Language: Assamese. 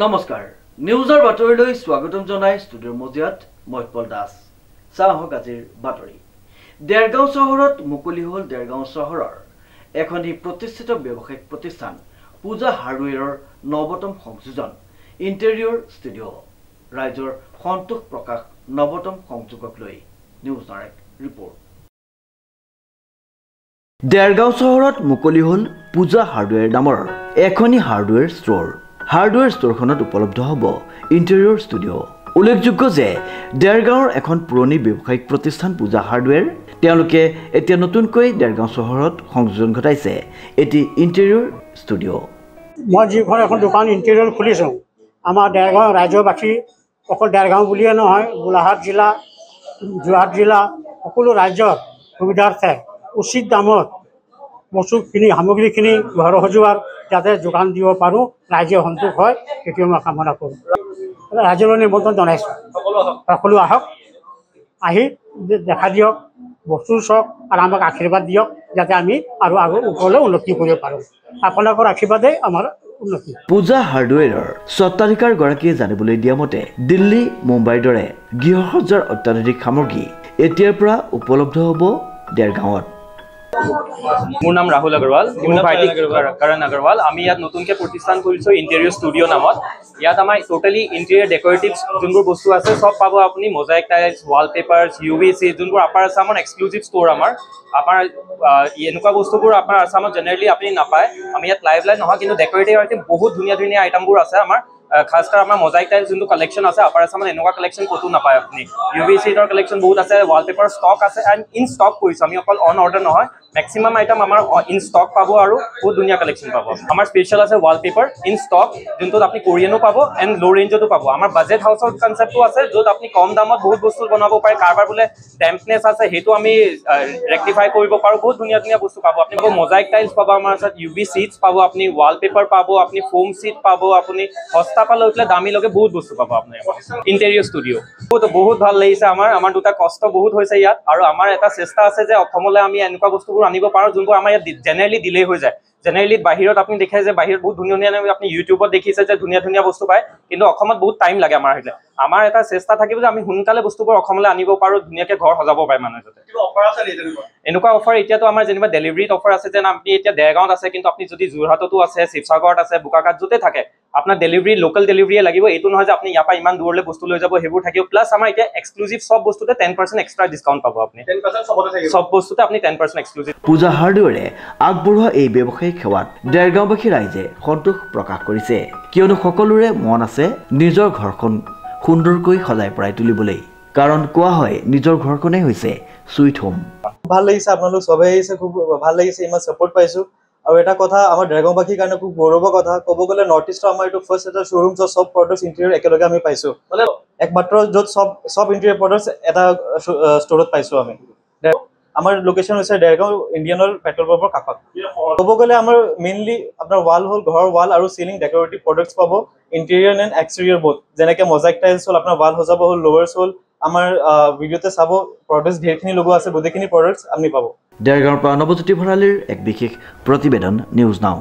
নমস্কাৰ নিউজৰ বাতৰিলৈ স্বাগতম জনাই ষ্টুডিঅ'ৰ মজিয়াত মই উৎপল দাস চাহক আজিৰ বাতৰি দেৰগাঁও চহৰত মুকলি হ'ল দেৰগাঁও চহৰৰ এখনি প্ৰতিষ্ঠিত ব্যৱসায়িক প্ৰতিষ্ঠান পূজা হাৰ্ডৱেৰৰ নৱতম সংযোজন ইণ্টেৰিয়ৰ ষ্টুডিঅ' ৰাইজৰ সন্তোষ প্ৰকাশ নৱতম সংযোগক লৈ নিউজ নাৰেক ৰিপৰ্ট দেৰগাঁও চহৰত মুকলি হ'ল পূজা হাৰ্ডৱেৰ নামৰ এখনি হাৰ্ডৱেৰ ষ্ট'ৰ হাৰ্ডৱেৰ ষ্ট'ৰখনত উপলব্ধ হ'ব ইণ্টেৰিয়ৰ ষ্টুডিঅ' উল্লেখযোগ্য যে দেৰগাঁৱৰ এখন পুৰণি ব্যৱসায়িক প্ৰতিষ্ঠান পূজা হাৰ্ডৱেৰ তেওঁলোকে এতিয়া নতুনকৈ দেৰগাঁও চহৰত সংযোজন ঘটাইছে এটি ইণ্টেৰিয়ৰ ষ্টুডিঅ' মই যিখন এখন দোকান ইণ্টেৰিয়ৰ খুলিছোঁ আমাৰ দেৰগাঁও ৰাজ্যবাসী অকল দেৰগাঁও বুলিয়ে নহয় গোলাঘাট জিলা যোৰহাট জিলা সকলো ৰাজ্যৰ সুবিধাৰ্থে উচিত দামত বস্তুখিনি সামগ্ৰীখিনি ঘৰ সজোৱাৰ যাতে যোগান দিব পাৰোঁ ৰাইজে সন্তোষ হয় সেইটোৱে মই কামনা কৰোঁ ৰাইজলৈ নিমন্ত্ৰণ জনাইছোঁ সকলো আহক আহি দেখা দিয়ক বস্তু চাওক আৰু আমাক আশীৰ্বাদ দিয়ক যাতে আমি আৰু ওপৰলৈ উন্নতি কৰিব পাৰোঁ আপোনালোকৰ আশীৰ্বাদেই আমাৰ উন্নতি পূজা হাৰ্ডৱেৰৰ স্বত্বাধিকাৰগৰাকীয়ে জানিবলৈ দিয়া মতে দিল্লী মুম্বাইৰ দৰে গৃহসজ্জাৰ অত্যাধুনিক সামগ্ৰী এতিয়াৰ পৰা উপলব্ধ হ'ব দেৰগাঁৱত মোৰ নাম ৰাহুল আগৰৱাল মোৰ ভাইটি কৰণ আগৰৱাল আমি ইয়াত নতুনকৈ প্ৰতিষ্ঠান কৰিছোঁ ইণ্টেৰিয়ৰ ষ্টুডিঅ' নামত ইয়াত আমাৰ টোটেলি ইণ্টেৰিয়ৰ ডেকৰেটিভছ যোনবোৰ বস্তু আছে চব পাব আপুনি মোজাইক টাইলছ ৱালপেপাৰ্ছ UVC যোনবোৰ আপাৰ আছামৰ এক্সক্লুজিভ ষ্ট'ৰ আমাৰ এনেকুৱা বস্তুবোৰ আপোনাৰ আছামত জেনেৰেলি আপুনি নাপায় আমি ইয়াত লাইভ নহয় কিন্তু ডেকৰেটিভ আইটেম বহুত ধুনীয়া ধুনীয়া আইটেমবোৰ আছে আমাৰ খাস কৰি আমাৰ মোজাইক টাইলছ যোনটো কালেকশ্যন আছে আপাৰ আছামত এনেকুৱা কালেকশ্যন ক'তো নাপায় আপুনি UVCৰ কালেকশ্যন বহুত আছে ৱালপেপাৰ ষ্টক আছে এণ্ড ইন ষ্টক কৰিছোঁ আমি অকল অন অৰ্ডাৰ নহয় মেক্সিমাম আইটেম আমাৰ ইন ষ্টক পাব আৰু বহুত ধুনীয়া কালেকশ্যন পাব আমাৰ স্পেচিয়েল আছে ৱালপেপাৰ ইন ষ্টক যোনটোত আপুনি কোৰিয়ানো পাব এণ্ড ল' ৰেঞ্জতো পাব আমাৰ বাজেট হাউচৰ কনচেপ্টটো আছে য'ত আপুনি কম দামত বহুত বস্তু বনাব পাৰে কাৰোবাৰ বোলে ডেম্পনেছ আছে সেইটো আমি ৰেক্টিফাই কৰিব পাৰোঁ বহুত ধুনীয়া ধুনীয়া বস্তু পাব আপুনি মোজাইক টাইলছ পাব আমাৰ ওচৰত UV ছিটছ পাব আপুনি ৱালপেপাৰ পাব আপুনি ফোম ছিট পাব আপুনি সস্তা পৰা লৈ পেলাই দামীলৈকে বহুত বস্তু পাব আপুনি ইণ্টেৰিয়ৰ ষ্টুডিঅ' বহুত ভাল লাগিছে আমাৰ দুটা কষ্ট বহুত হৈছে ইয়াত আৰু আমাৰ এটা চেষ্টা আছে যে অসমলৈ আমি এনেকুৱা বস্তুবোৰ আনিব পাৰোঁ যোনবোৰ আমাৰ ইয়াত জেনেৰেলি ডিলে হৈ যায় জেনেৰেলি বাহিৰত আপুনি দেখে যে বাহিৰত বহুত ধুনীয়া ধুনীয়া আপুনি ইউটিউবত দেখিছে যে ধুনীয়া ধুনীয়া বস্তু পায় কিন্তু অসমত বহুত টাইম লাগে আমাৰ আহিলে আমাৰ এটা চেষ্টা থাকিব যে আমি সোনকালে বস্তুবোৰ অসমলৈ আনিব পাৰোঁ ধুনীয়াকৈ ঘৰ সজাব পাৰে মানুহে যাতে এনেকুৱা অফাৰ এতিয়াতো আমাৰ যেনিবা ডেলিভাৰীত অফাৰ আছে যেন আপুনি এতিয়া দেৰগাঁৱত আছে কিন্তু আপুনি যদি যোৰহাটতো আছে শিৱসাগৰত আছে বোকাখাত য'তে থাকে আপোনাৰ ডেলিভাৰী লোকেল ডেলিভাৰীয়ে লাগিব এইটো নহয় যে আপুনি ইয়াৰ পৰা ইমান দূৰলৈ বস্তু লৈ যাব সেইবোৰ থাকিব প্লাছ আমাৰ এতিয়া এক্সক্লুজিভ চব বস্তুতে 10% এক্সট্ৰা ডিছকাউণ্ট পাব আপুনি 10% চব বস্তুতে আপুনি 10% এক্সক্লুজিভ পূজা হাৰ্ডৱেৰে আগবঢ়োৱা এই ব্যৱসায়িক সেৱাত দেৰগাঁওবাসী ৰাইজে সন্তোষ প্ৰকাশ কৰিছে কিয়নো সকলোৰে মন আছে নিজৰ ঘৰখন সুন্দৰকৈ সজাই পৰাই তুলিবলৈ কাৰণ কোৱা হয় নিজৰ ঘৰখনেই হৈছে সুইট হোম ভাল লাগিছে আপোনালোক সবে আহিছে খুব ভাল লাগিছে ইমান ছাপোৰ্ট পাইছোঁ আৰু এটা কথা আমাৰ দেৰগাঁওবাসীৰ কাৰণে খুব গৌৰৱৰ কথা ক'ব গ'লে নৰ্থ ইষ্টৰ আমাৰ এইটো ফাৰ্ষ্ট এটা শ্ব'ৰুম য'ত চব প্ৰডাক্টছ ইণ্টেৰিয়ৰ একেলগে আমি পাইছোঁ মানে একমাত্ৰ য'ত চব ইণ্টেৰিয়ৰ প্ৰডাক্টছ এটা ষ্ট'ৰত পাইছোঁ আমি আমাৰ লোকেশ্যন হৈছে দেৰগাঁও ইণ্ডিয়ান অইল পেট্ৰল পাম্পৰ কাষত ক'ব গ'লে আমাৰ মেইনলি আপোনাৰ ৱাল হ'ল ঘৰৰ ৱাল আৰু চিলিং ডেকৰেটিভ প্ৰডাক্টছ পাব ইণ্টেৰিয়ৰ এণ্ড এক্সটেৰিয়ৰ বোথ যেনেকৈ মোজাইক টাইলছ হ'ল আপোনাৰ ৱাল সজাব হ'ল লোৱাৰ্ছ হ'ল আমাৰ ভিডিঅ'তে চাব প্ৰডাক্টছ ঢেৰখিনি লগোৱা আছে গোটেইখিনি প্ৰডাক্টছ আপুনি পাব দেৰগাঁৱৰ পৰা নৱজ্যোতি ভৰালীৰ এক বিশেষ প্ৰতিবেদন নিউজ নাও